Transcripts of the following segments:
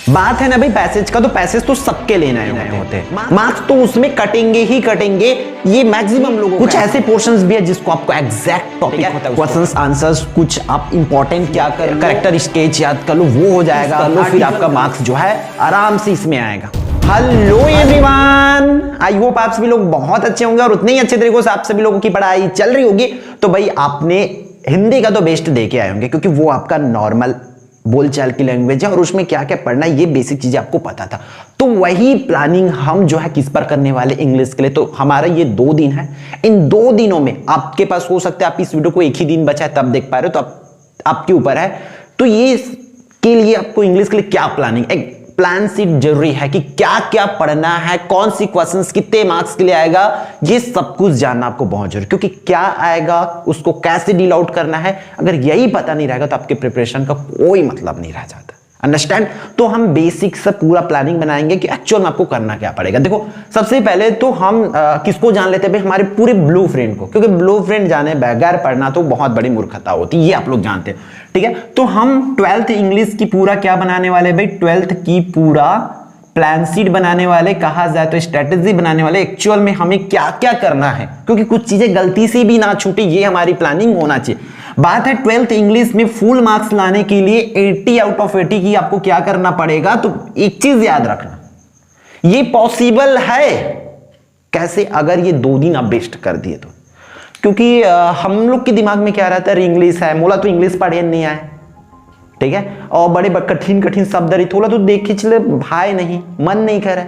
बात है ना भाई पैसेज का, तो पैसेज तो सबके लेने होते हैं, मार्क्स तो उसमें कटेंगे ही कटेंगे। ये मैक्सिमम लोगों कुछ ऐसे पोर्शंस भी है जिसको आपको एग्जैक्ट टॉपिक होता है, क्वेश्चंस आंसर्स, कुछ आप इंपॉर्टेंट क्या कर करेक्टर स्केच याद कर लो, वो हो जाएगा, तो फिर आपका मार्क्स जो है आराम से इसमें आएगा। हेलो एवरीवन, आई होप आप सभी लोग बहुत अच्छे होंगे और उतने ही अच्छे तरीकों से आप सभी लोगों की पढ़ाई चल रही होगी। तो भाई आपने हिंदी का तो बेस्ट दे के आए होंगे, क्योंकि वो आपका नॉर्मल बोलचाल की लैंग्वेज है और उसमें क्या क्या पढ़ना है ये बेसिक चीजें आपको पता था। तो वही प्लानिंग हम जो है किस पर करने वाले इंग्लिश के लिए। तो हमारा ये 2 दिन है, इन 2 दिनों में आपके पास हो सकता है आप इस वीडियो को एक ही दिन बचा है तब देख पा रहे हो, तो आपके ऊपर है। तो ये के लिए आपको इंग्लिश के लिए क्या प्लानिंग, एक प्लान शीट जरूरी है कि क्या क्या पढ़ना है, कौन सी क्वेश्चंस कितने मार्क्स के लिए आएगा, ये सब कुछ जानना आपको बहुत जरूरी, क्योंकि क्या आएगा उसको कैसे डील आउट करना है, अगर यही पता नहीं रहेगा तो आपके प्रिपरेशन का कोई मतलब नहीं रह जाता। अंडरस्टैंड? तो हम बेसिक से पूरा प्लानिंग बनाएंगे कि एक्चुअल में आपको करना क्या पड़ेगा। देखो सबसे पहले तो हम किसको जान लेते हैं, हमारे पूरे ब्लूप्रिंट को, क्योंकि ब्लूप्रिंट जाने बगैर पढ़ना तो बहुत बड़ी मूर्खता होती है, ये आप लोग जानते हैं। ठीक है, तो हम 12th इंग्लिश की पूरा क्या बनाने वाले भाई, 12th की पूरा प्लान शीट बनाने वाले, कहा जाए तो स्ट्रेटेजी बनाने वाले, एक्चुअल में हमें क्या क्या करना है, क्योंकि कुछ चीजें गलती से भी ना छूटे, ये हमारी प्लानिंग होना चाहिए। बात है 12th इंग्लिश में फुल मार्क्स लाने के लिए 80 आउट ऑफ 80 की आपको क्या करना पड़ेगा। तो एक चीज याद रखना, ये पॉसिबल है कैसे, अगर ये 2 दिन आप बेस्ट कर दिए तो। क्योंकि हम लोग के दिमाग में क्या रहता है, इंग्लिश है, मोला तो इंग्लिश पढ़े नहीं आए, ठीक है, और बड़े कठिन कठिन शब्द रही, थोड़ा तो देख के चले भाई, नहीं मन नहीं करे,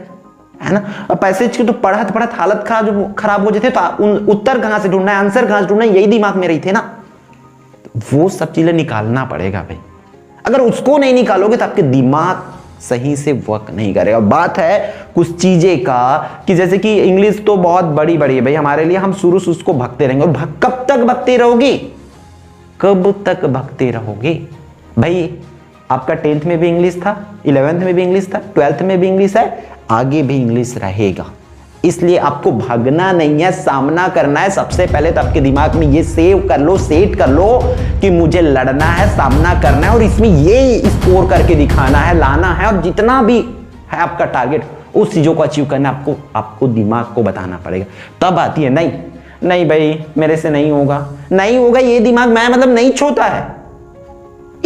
है ना। और पैसेज की तो पढ़त पढ़त हालत खराब हो जाते, तो उत्तर कहां से ढूंढना है, आंसर कहां से ढूंढना है, यही दिमाग में रही थे ना। वो सब चीजें निकालना पड़ेगा भाई, अगर उसको नहीं निकालोगे तो आपके दिमाग सही से वर्क नहीं करेगा। बात है कुछ चीजें का कि जैसे कि इंग्लिश तो बहुत बड़ी बड़ी है भाई हमारे लिए, हम शुरू से उसको भगते रहेंगे, और कब तक भगते रहोगे, कब तक भगते रहोगे भाई। आपका 10th में भी इंग्लिश था, 11th में भी इंग्लिश था, 12th में भी इंग्लिश है, आगे भी इंग्लिश रहेगा। इसलिए आपको भागना नहीं है, सामना करना है। सबसे पहले तो आपके दिमाग में ये सेव कर लो, सेट कर लो कि मुझे लड़ना है, सामना करना है और इसमें ये स्कोर करके दिखाना है, लाना है, और जितना भी है आपका टारगेट उस चीजों को अचीव करना है, आपको दिमाग को बताना पड़ेगा। तब आती है नहीं नहीं भाई मेरे से नहीं होगा, नहीं होगा, ये दिमाग मैं मतलब नहीं छोड़ता है।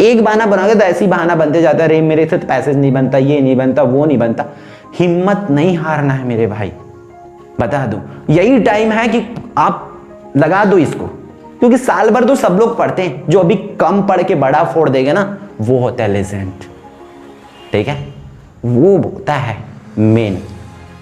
एक बहाना बनाओगे तो ऐसी बहाना बनते जाता है, रे मेरे से तो पैसेज नहीं बनता, ये नहीं बनता, वो नहीं बनता। हिम्मत नहीं हारना है मेरे भाई, बता दूं यही टाइम है कि आप लगा दो इसको, क्योंकि साल भर तो सब लोग पढ़ते हैं, जो अभी कम पढ़ के बड़ा फोड़ देगा ना वो होता है लेजेंड। ठीक है, वो होता है मेन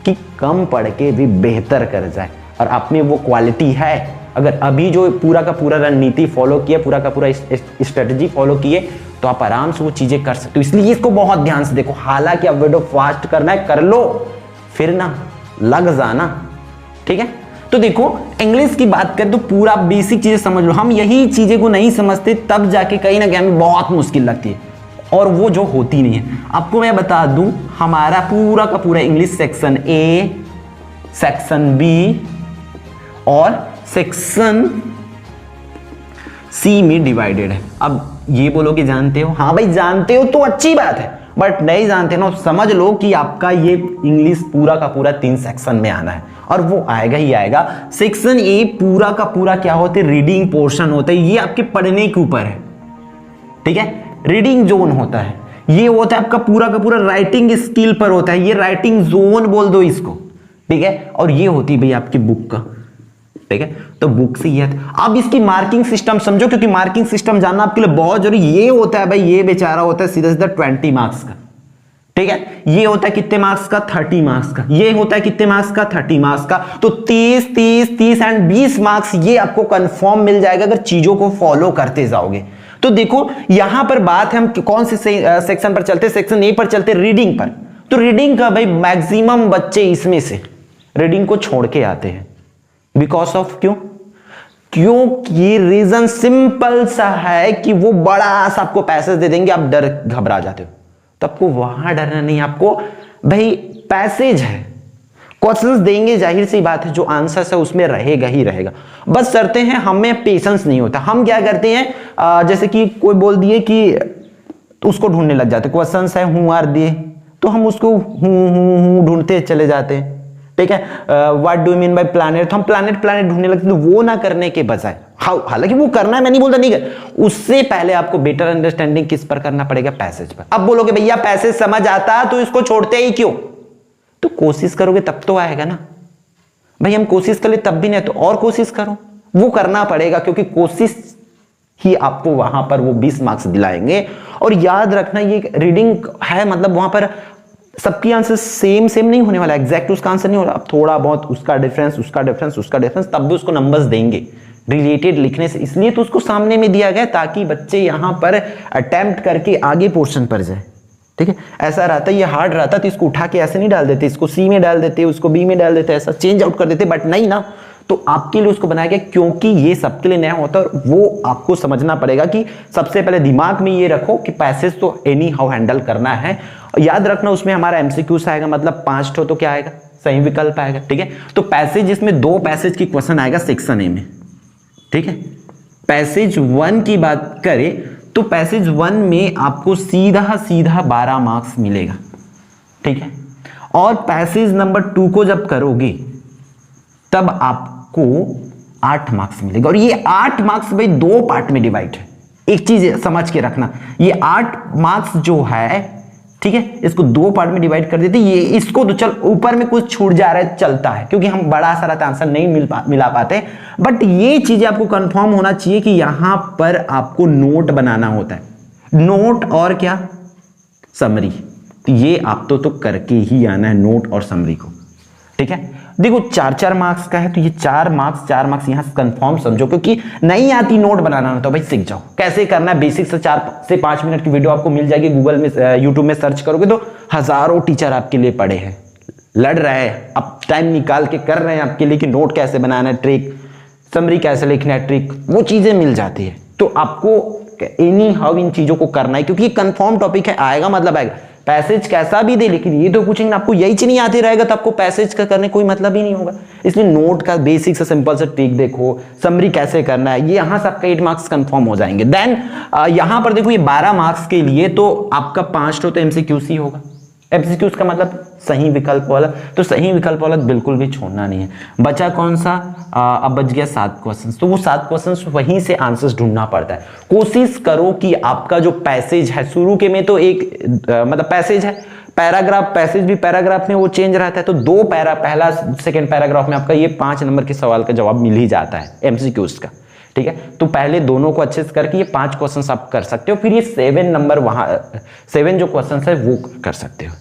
कि कम पढ़ के भी बेहतर कर जाए, और अपनी वो क्वालिटी है। अगर अभी जो पूरा का पूरा रणनीति फॉलो किया, पूरा का पूरा स्ट्रेटजी फॉलो किए, तो आप आराम से वो चीजें कर सकते हो। इसलिए इसको बहुत ध्यान से देखो। हालांकि अब वीडियो फास्ट करना है, कर लो, फिर ना लग जाना। ठीक है, तो देखो इंग्लिश की बात करें तो पूरा बेसिक चीजें समझ लो। हम यही चीजें को नहीं समझते, तब जाके कहीं ना कहीं हमें बहुत मुश्किल लगती है, और वो जो होती नहीं है। आपको मैं बता दूं, हमारा पूरा का पूरा English section A, section B और सेक्शन सी में डिवाइडेड है। अब ये बोलो कि जानते हो, हाँ भाई जानते हो तो अच्छी बात है, बट नहीं जानते ना, समझ लो कि आपका ये इंग्लिश पूरा का पूरा 3 सेक्शन में आना है, और वो आएगा ही आएगा। सेक्शन ए पूरा का पूरा क्या होता है, रीडिंग पोर्शन होता है, ये आपके पढ़ने के ऊपर है। ठीक है, रीडिंग जोन होता है, ये होता है आपका पूरा का पूरा राइटिंग स्किल पर होता है, ये राइटिंग जोन बोल दो इसको। ठीक है, और ये होती है भाई आपकी बुक का। ठीक है, तो बुक से ये अब इसकी मार्किंग सिस्टम समझो, क्योंकि मार्किंग सिस्टम जानना आपके लिए बहुत जरूरी। ये होता है भाई, ये बेचारा होता है सीधा सीधा 20 मार्क्स का। ठीक है, ये होता है कितने मार्क्स का, 30 मार्क्स का। ये होता है कितने मार्क्स का, 30 मार्क्स का। तो 30 30 30 एंड 20 मार्क्स ये आपको कंफर्म मिल जाएगा अगर चीजों को फॉलो करते जाओगे। तो देखो यहां पर बात है, हम कौन से सेक्शन पर चलते, सेक्शन ए पर चलते, रीडिंग पर। तो रीडिंग का भाई मैक्सिमम बच्चे इसमें से रीडिंग को छोड़ के आते हैं, बिकॉज ऑफ क्योंकि रीजन सिंपल सा है कि वो बड़ा सा आपको पैसेज दे देंगे, आप डर घबरा जाते हो। तो आपको वहां डरना नहीं, आपको भाई पैसेज है, क्वेश्चंस देंगे, जाहिर सी बात है जो आंसर है उसमें रहेगा ही रहेगा। बस शर्तें हैं, हमें पेशेंस नहीं होता। हम क्या करते हैं, जैसे कि कोई बोल दिए कि उसको ढूंढने लग जाते, क्वेश्चंस है हु आर दिए, तो हम उसको हूं ढूंढते चले जाते हैं, ठीक है। What do you mean by planet, तो हम प्लैनेट ढूंढने लगते, तो वो ना करने के बजाय, हालांकि वो करना है, मैं नहीं बोलता नहीं कर, उससे पहले आपको बेटर अंडरस्टैंडिंग किस पर करना पड़ेगा, पैसेज पर। अब बोलोगे भैया पैसेज समझ आता तो इसको छोड़ते ही क्यों, तो कोशिश करोगे तब तो आएगा ना भाई। हम कोशिश कर ले तब भी नहीं तो और कोशिश करो, वो करना पड़ेगा, क्योंकि कोशिश ही आपको वहां पर वो 20 मार्क्स दिलाएंगे। और याद रखना ये रीडिंग है, मतलब वहां पर सबकी आंसर सेम नहीं होने वाला, एग्जैक्ट उसका आंसर नहीं हो रहा, अब थोड़ा बहुत उसका डिफरेंस, तब भी उसको नंबर्स देंगे रिलेटेड लिखने से। इसलिए तो उसको सामने में दिया गया ताकि बच्चे यहां पर अटेम्प्ट करके आगे पोर्शन पर जाए, ठीक है। ऐसा रहता, ये हार्ड रहता तो इसको उठा के ऐसे नहीं डाल देते, इसको सी में डाल देते, उसको बी में डाल देते, ऐसा चेंज आउट कर देते, बट नहीं ना, तो आपके लिए उसको बनाया गया क्योंकि ये सबके लिए नया होता है। और वो आपको समझना पड़ेगा कि सबसे पहले दिमाग में ये रखो कि पैसेज तो एनी हाउ हैंडल करना है। याद रखना उसमें हमारा एमसीक्यूज आएगा, मतलब 5 तो क्या आएगा, सही विकल्प आएगा, ठीक है। तो पैसेज, इसमें 2 पैसेज की क्वेश्चन आएगा सेक्शन ए में, ठीक है। पैसेज 1 की बात करें तो पैसेज 1 में आपको सीधा 12 मार्क्स मिलेगा, ठीक है। और पैसेज नंबर 2 को जब करोगे तब आपको 8 मार्क्स मिलेगा। और ये 8 मार्क्स भाई 2 पार्ट में डिवाइड है, एक चीज समझ के रखना, ये 8 मार्क्स जो है, ठीक है, इसको 2 पार्ट में डिवाइड कर देते। ये इसको तो चल ऊपर में कुछ छूट जा रहा है चलता है, क्योंकि हम बड़ा सारा आंसर नहीं मिला पाते, बट ये चीजें आपको कंफर्म होना चाहिए कि यहां पर आपको नोट बनाना होता है, नोट और क्या, समरी। तो ये आप तो करके ही आना है नोट और समरी को, ठीक है। देखो 4 मार्क्स का है, तो ये 4 मार्क्स यहां कंफर्म समझो, क्योंकि नहीं आती नोट बनाना तो भाई सीख जाओ कैसे करना है। बेसिक से 4 से 5 मिनट की वीडियो आपको मिल जाएगी, गूगल में यूट्यूब में सर्च करोगे तो हजारों टीचर आपके लिए पड़े हैं, लड़ रहे हैं, अब टाइम निकाल के कर रहे हैं आपके लिए कि नोट कैसे बनाना है, ट्रिक, समरी कैसे लिखना है, ट्रिक, वो चीजें मिल जाती है। तो आपको एनी हाउ इन चीजों को करना है, क्योंकि ये कंफर्म टॉपिक है, आएगा मतलब आएगा। पैसेज कैसा भी दे, लेकिन ये तो पूछेंगे आपको यही चीज नहीं आती रहेगा तो आपको पैसेज का करने कोई मतलब ही नहीं होगा। इसलिए नोट का बेसिक से सिंपल से ट्रिक देखो, समरी कैसे करना है, ये यहां से आपका 8 मार्क्स कंफर्म हो जाएंगे। देन यहां पर देखो ये 12 मार्क्स के लिए तो आपका 5 तो एमसीक्यूज ही होगा। एमसीक्यूज का मतलब सही विकल्प वाला, तो सही विकल्प वाला बिल्कुल भी छोड़ना नहीं है। बचा कौन सा, अब बच गया 7 क्वेश्चंस, तो वो 7 क्वेश्चंस वहीं से आंसर्स ढूंढना पड़ता है। कोशिश करो कि आपका जो पैसेज है, शुरू के में तो एक मतलब पैसेज है, पैराग्राफ, पैसेज भी पैराग्राफ में वो चेंज रहता है, तो 2 पैरा, पहला सेकंड पैराग्राफ में आपका ये 5 नंबर के सवाल का जवाब मिल ही जाता है एमसीक्यूज का, ठीक है। तो पहले दोनों को अच्छे से करके ये 5 क्वेश्चंस आप कर सकते हो, फिर ये 7 नंबर वहां 7 जो क्वेश्चंस है वो कर सकते हो,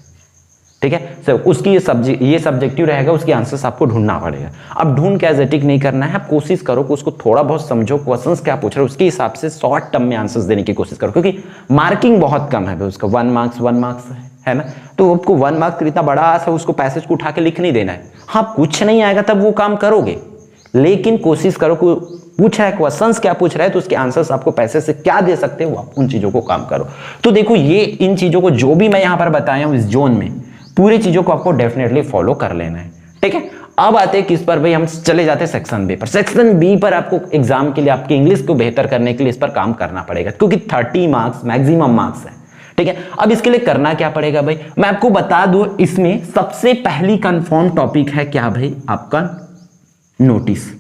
ठीक है। सो उसकी ये सब्जेक्टिव रहेगा, उसके आंसर्स आपको ढूंढना पड़ेगा। अब ढूंढ के एजेटिक नहीं करना है, आप कोशिश करो कि उसको थोड़ा बहुत समझो, क्वेश्चंस क्या पूछ रहे हो उसके हिसाब से शॉर्ट टर्म में आंसर्स देने की कोशिश करो, क्योंकि मार्किंग बहुत कम है उसका, 1 मार्क्स है ना। तो आपको 1 मार्क्स इतना बड़ा आंसर उसको पैसेज को उठा के लिख नहीं देना है। हाँ कुछ नहीं आएगा तब वो काम करोगे, लेकिन कोशिश करो कि पूछ रहा है क्वेश्चंस क्या पूछ रहा है तो उसके आंसर्स आपको पैसे से क्या दे सकते हो, आप उन चीजों को काम करो। तो देखो ये इन चीजों को जो भी मैं यहां पर बताया हूं इस जोन में, पूरी चीजों को आपको डेफिनेटली फॉलो कर लेना है, ठीक है। अब आते हैं किस पर भाई, हम चले जाते हैं सेक्शन बी पर। सेक्शन बी पर आपको एग्जाम के लिए आपके इंग्लिश को बेहतर करने के लिए इस पर काम करना पड़ेगा, क्योंकि 30 मार्क्स मैक्सिमम मार्क्स है, ठीक है। अब इसके लिए करना क्या पड़ेगा भाई, मैं आपको बता दूं, इसमें सबसे पहली कंफर्म टॉपिक है क्या भाई, आपका नोटिस।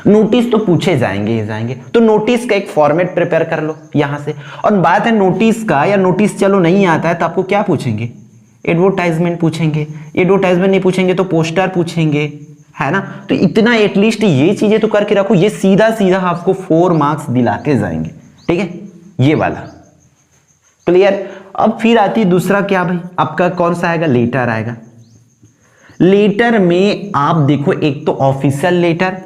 नोटिस तो पूछे जाएंगे ही जाएंगे, तो नोटिस का एक फॉर्मेट प्रिपेयर कर लो यहां से। और बात है नोटिस का, या नोटिस चलो नहीं आता है तो आपको क्या पूछेंगे, एडवर्टाइजमेंट पूछेंगे, एडवर्टाइजमेंट नहीं पूछेंगे तो पोस्टर पूछेंगे, है ना। तो इतना एटलीस्ट ये चीजें तो करके रखो, ये सीधा सीधा आपको 4 मार्क्स दिला के जाएंगे, ठीक है, ये वाला क्लियर। अब फिर आती दूसरा क्या भाई, आपका कौन सा आएगा, लेटर आएगा। लेटर में आप देखो एक तो ऑफिशियल लेटर,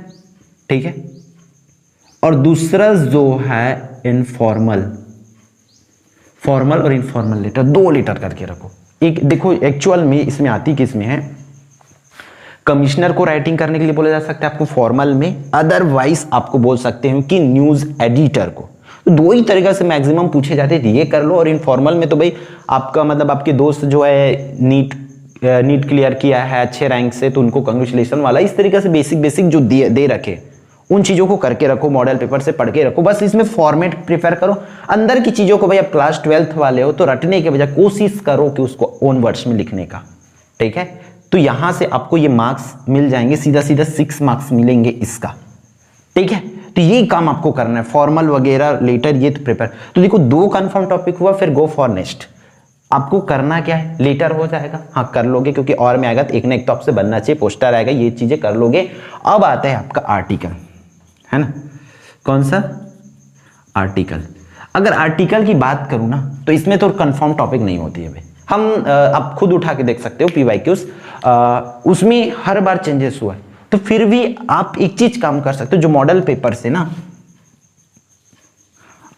ठीक है, और दूसरा जो है इनफॉर्मल, फॉर्मल और इनफॉर्मल लेटर, 2 लेटर करके रखो। एक देखो एक्चुअल में इसमें आती किस में है, कमिश्नर को राइटिंग करने के लिए बोला जा सकता है आपको फॉर्मल में, अदरवाइज आपको बोल सकते हैं कि न्यूज एडिटर को। तो 2 ही तरीका से मैक्सिमम पूछे जाते हैं, ये कर लो। और इनफॉर्मल में तो भाई आपका मतलब आपके दोस्त जो है नीट क्लियर किया है अच्छे रैंक से, तो उनको कंग्रेचुलेशन वाला, इस तरीके से बेसिक जो दे रखे उन चीजों को करके रखो, मॉडल पेपर से पढ़ के रखो, बस इसमें फॉर्मेट प्रिफर करो। अंदर की चीजों को भाई आप क्लास 12th वाले हो तो रटने के बजाय कोशिश करो कि उसको ओन वर्ड्स में लिखने का, ठीक है। तो यहां से आपको ये मार्क्स मिल जाएंगे, सीधा सीधा 6 मार्क्स मिलेंगे इसका, ठीक है। तो ये काम आपको करना है, फॉर्मल वगैरह लेटर ये तो प्रिपेयर। तो देखो 2 कंफर्म टॉपिक हुआ, फिर गो फॉर नेक्स्ट। आपको करना क्या है, लेटर हो जाएगा, हाँ कर लोगे क्योंकि और में आएगा तो एक ना एक तो आपसे बनना चाहिए, पोस्टर आएगा, ये चीजें कर लोगे। अब आता है आपका आर्टिकल, है ना, कौन सा आर्टिकल। अगर आर्टिकल की बात करूं ना तो इसमें तो कंफर्म टॉपिक नहीं होती है भाई। हम आप खुद उठा के देख सकते हो PYQs, उसमें हर बार चेंजेस हुआ है। तो फिर भी आप एक चीज काम कर सकते हो, जो मॉडल पेपर से ना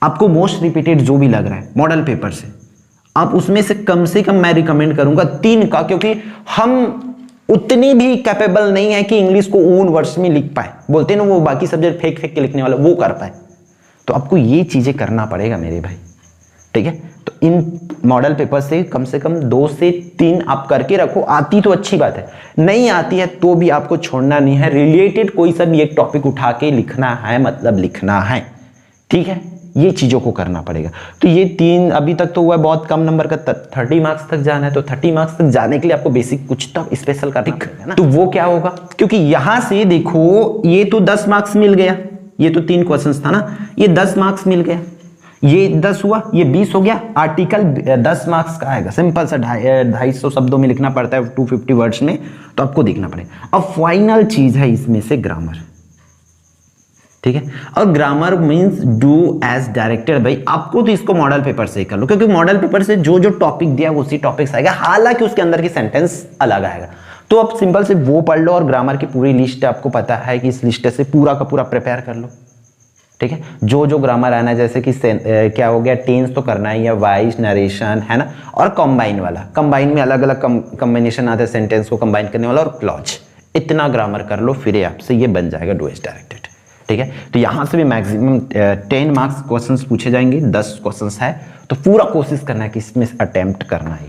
आपको मोस्ट रिपीटेड जो भी लग रहा है मॉडल पेपर से, आप उसमें से कम मैं रिकमेंड करूंगा 3 का, क्योंकि हम उतनी भी कैपेबल नहीं है कि इंग्लिश को ओन वर्ड्स में लिख पाए। बोलते हैं ना वो बाकी सब्जेक्ट फेंक के लिखने वाला, वो कर पाए। तो आपको ये चीजें करना पड़ेगा मेरे भाई, ठीक है। तो इन मॉडल पेपर से कम 2 से 3 आप करके रखो। आती तो अच्छी बात है, नहीं आती है तो भी आपको छोड़ना नहीं है। रिलेटेड कोई सा भी एक टॉपिक उठा के लिखना है, मतलब लिखना है, ठीक है। ये चीजों को करना पड़ेगा। तो ये 3 अभी तक तो हुआ है, बहुत कम नंबर का 30 मार्क्स तक जाना है। तो 30 मार्क्स तक जाने के लिए आपको बेसिक कुछ तो स्पेशल करना पड़ेगा ना। तो वो क्या होगा, क्योंकि यहां से देखो ये तो 10 मार्क्स मिल गया, ये तो 3 क्वेश्चंस था ना, ये 10 मार्क्स मिल गया, ये 10 हुआ, ये 20 हो गया। आर्टिकल 10 मार्क्स का आएगा, सिंपल सा 250 शब्दों में लिखना पड़ता है, 250 वर्ड्स में, तो आपको देखना पड़ेगा। अब फाइनल चीज है इसमें से ग्रामर, ठीक है। और grammar means do as directed. भाई आपको तो इसको मॉडल पेपर से ही कर लो, क्योंकि मॉडल पेपर से जो जो टॉपिक दिया उसी टॉपिक्स आएगा, हालांकि उसके अंदर की सेंटेंस अलग आएगा। तो आप सिंपल से वो पढ़ लो, और ग्रामर की पूरी लिस्ट आपको पता है कि इस लिस्ट से पूरा का पूरा प्रिपेयर कर लो, ठीक है। जो जो ग्रामर आना है, जैसे कि क्या हो गया, टेंस तो करना है, या वॉइस, नरेशन, है ना, और कंबाइन वाला, कंबाइन में अलग अलग कॉम्बिनेशन आता है, सेंटेंस को कंबाइन करने वाला, और क्लॉज। इतना ग्रामर कर लो, फिर आपसे ये बन जाएगा डू एज डायरेक्टेड, ठीक है। तो यहां से भी मैक्सिमम 10 मार्क्स क्वेश्चंस पूछे जाएंगे, 10 क्वेश्चंस है, तो पूरा कोशिश करना है कि इसमें अटेम्प्ट करना है,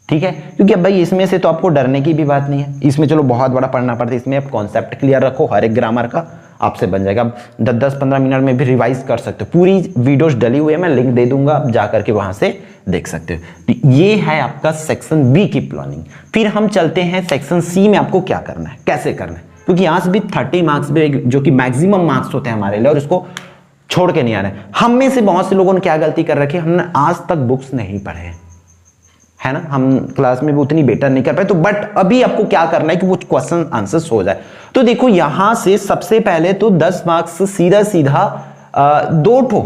ठीक है। क्योंकि अब भाई इसमें से तो आपको डरने की भी बात नहीं है, इसमें चलो बहुत बड़ा पढ़ना पड़ता है, इसमें आप कॉन्सेप्ट क्लियर रखो, हर एक ग्रामर का आपसे बन जाएगा। आप 10-15 मिनट में भी रिवाइज कर सकते हो, पूरी वीडियोस डली हुई है, मैं लिंक दे दूंगा, आप जा करके वहां से देख सकते हो। तो ये है आपका सेक्शन बी की प्लानिंग। फिर हम चलते हैं सेक्शन सी में, आपको क्या करना है, कैसे करना है, क्योंकि यहां से भी 30 मार्क्स भी जो कि मैक्सिमम मार्क्स होते हैं हमारे लिए, और इसको छोड़ के नहीं आ रहे हैं। हम में से बहुत से लोगों ने क्या गलती कर रखी है, हमने आज तक बुक्स नहीं पढ़े हैं, है ना, हम क्लास में भी उतनी बेटर नहीं कर पाए। तो बट अभी आपको क्या करना है कि वो क्वेश्चन आंसर्स हो जाए। तो देखो यहां से सबसे पहले तो 10 मार्क्स सीधा सीधा 2 ठो,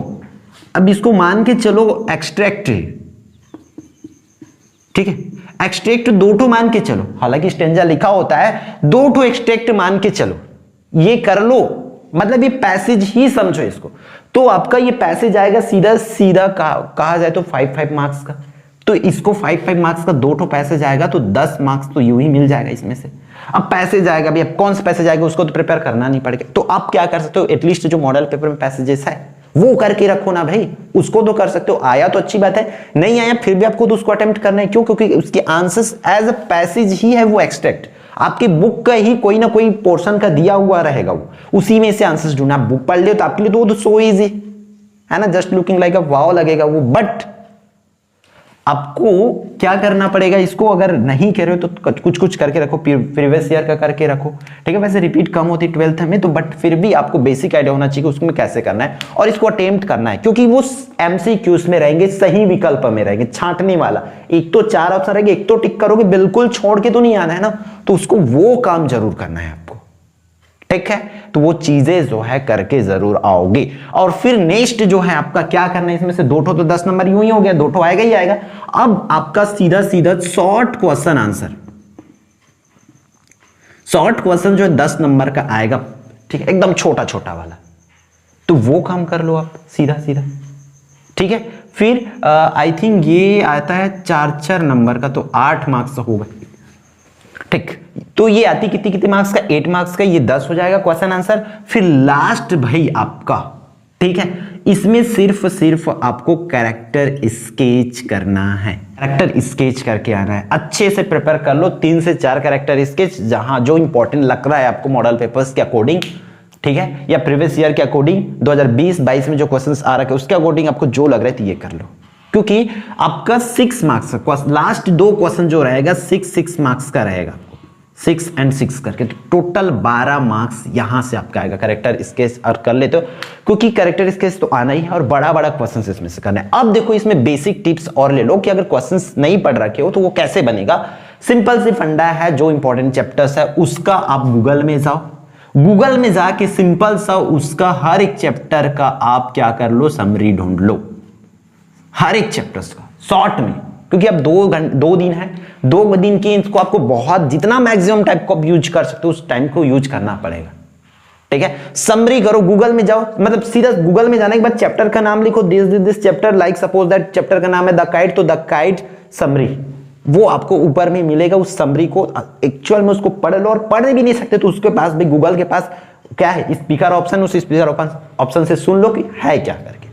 अब इसको मान के चलो एक्सट्रैक्ट, ठीक है, एक्सट्रैक्ट 2 ठो मान के चलो, हालांकि स्टेंजा लिखा होता है, 2 ठो एक्सट्रैक्ट मान के चलो, ये कर लो, मतलब ये पैसेज ही समझो इसको। तो आपका ये पैसेज आएगा सीधा सीधा कहा जाए तो 5 मार्क्स का। तो इसको 5 मार्क्स का 2 ठो पैसेज आएगा, तो 10 मार्क्स तो यूं ही मिल जाएगा इसमें से। अब पैसेज आएगा भी, अब कौन सा पैसेज आएगा उसको तो प्रिपेयर करना नहीं पड़ेगा। तो आप क्या कर सकते हो, एटलीस्ट जो मॉडल पेपर में पैसेजेस है वो करके रखो ना भाई, उसको तो कर सकते हो। आया तो अच्छी बात है, नहीं आया फिर भी आपको तो उसको अटेम्प्ट करना है। क्यों, क्योंकि उसके आंसर्स एज अ पैसेज ही है, वो एक्सट्रैक्ट आपकी बुक का ही कोई ना कोई पोर्शन का दिया हुआ रहेगा, वो उसी में से आंसर्स ढूंढना। आप बुक पढ़ लियो तो आपके लिए तो वो तो सो इजी है ना, जस्ट लुकिंग लाइक अ वाव लगेगा वो। बट आपको क्या करना पड़ेगा, इसको अगर नहीं कर रहे हो तो कुछ कुछ करके रखो, प्रीवियस ईयर का करके रखो, ठीक है। वैसे रिपीट कम होती 12th में तो, बट फिर भी आपको बेसिक आइडिया होना चाहिए कि उसमें कैसे करना है, और इसको अटेम्प्ट करना है, क्योंकि वो MCQs में रहेंगे, सही विकल्प में रहेंगे, छांटने वाला। एक तो 4 ऑप्शन रहेंगे, एक तो टिक करोगे, बिल्कुल छोड़ के तो नहीं आना है ना, तो उसको वो काम जरूर करना है आपको, ठीक है। तो वो चीजें जो है करके जरूर आओगे। और फिर नेक्स्ट जो है आपका क्या करना है, इसमें से 2 ठो तो 10 नंबर यूं ही हो गया, 2 ठो आएगा ही आएगा। अब आपका सीधा सीधा short question answer, short question जो है 10 नंबर का आएगा, ठीक है, एकदम छोटा छोटा वाला, तो वो काम कर लो आप सीधा सीधा, ठीक है। फिर आई थिंक ये आता है 4 नंबर का, तो 8 मार्क्स होगा, ठीक। तो ये आती कितने मार्क्स का, 8 मार्क्स का, ये 10 हो जाएगा क्वेश्चन आंसर। फिर लास्ट भाई आपका, ठीक है, इसमें सिर्फ आपको कैरेक्टर स्केच करना है, कैरेक्टर स्केच करके आना है। अच्छे से प्रिपेयर कर लो, 3 से 4 कैरेक्टर स्केच, जहां जो इंपॉर्टेंट लग रहा है आपको मॉडल पेपर्स के अकॉर्डिंग, ठीक है, या प्रीवियस ईयर के अकॉर्डिंग 2020-22 में जो क्वेश्चंस आ रखे उसके अकॉर्डिंग आपको जो लग रहा है तो ये कर लो, क्योंकि आपका 6 मार्क्स लास्ट 2 क्वेश्चन जो रहेगा 6 मार्क्स का रहेगा, 6 और 6 करके, तो टोटल 12 मार्क्स यहां से आपका आएगा करेक्टर स्केच और कर लेते हो, क्योंकि करेक्टर स्केच तो आना ही है और बड़ा बड़ा क्वेश्चन इसमें से करना है। अब देखो इसमें बेसिक टिप्स और ले लो कि अगर क्वेश्चंस नहीं पढ़ रखे हो तो वो कैसे बनेगा। सिंपल सी फंडा है, जो इंपॉर्टेंट चैप्टर्स है उसका आप गूगल में जाओ, गूगल में जाके सिंपल सा उसका हर एक चैप्टर का आप क्या कर लो, समरी ढूंढ लो, हर एक चैप्टर्स का शॉर्ट में, क्योंकि अब 2 दिन है, 2 दिन की इसको आपको बहुत जितना मैक्सिमम टाइप को आप यूज कर सकते हो उस टाइम को यूज करना पड़ेगा, ठीक है। समरी करो, गूगल में जाओ, मतलब सीधा गूगल में जाने के बाद चैप्टर का नाम लिखो, this chapter, like suppose that chapter का नाम है द काइट, तो द काइट समरी, वो आपको ऊपर में मिलेगा। उस समरी को एक्चुअल में उसको पढ़ लो, और पढ़ भी नहीं सकते तो उसके पास भी गूगल के पास क्या है, स्पीकर ऑप्शन, उस स्पीकर ऑप्शन से सुन लो कि है क्या करके,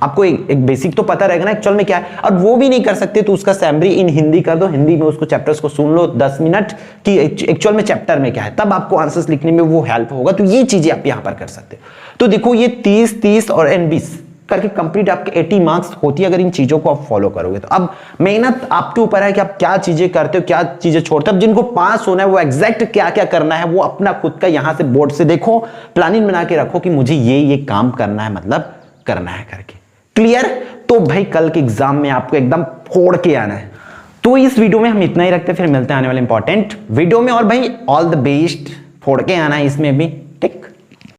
आपको एक बेसिक तो पता रहेगा ना एक्चुअल में क्या है। और वो भी नहीं कर सकते तो उसका समरी इन हिंदी कर दो, हिंदी में उसको चैप्टर्स को सुन लो 10 मिनट कि एक्चुअल में चैप्टर में क्या है, तब आपको आंसर्स लिखने में वो हेल्प होगा। तो ये चीजें आप यहां पर कर सकते हो। तो देखो ये 30 और 20 करके कंप्लीट आपके 80 मार्क्स होती है अगर इन चीजों को आप फॉलो करोगे तो। अब मेहनत आपके ऊपर है कि आप क्या चीजें करते हो, क्या चीजें छोड़ते हो। अब जिनको पास होना है वो एग्जैक्ट क्या क्या करना है वो अपना खुद का यहां से बोर्ड से देखो, प्लानिंग बना के रखो कि मुझे ये काम करना है, मतलब करना है करके। क्लियर? तो भाई कल के एग्जाम में आपको एकदम फोड़ के आना है। तो इस वीडियो में हम इतना ही रखते हैं, फिर मिलते हैं आने वाले इंपॉर्टेंट वीडियो में। और भाई ऑल द बेस्ट, फोड़ के आना है इसमें भी।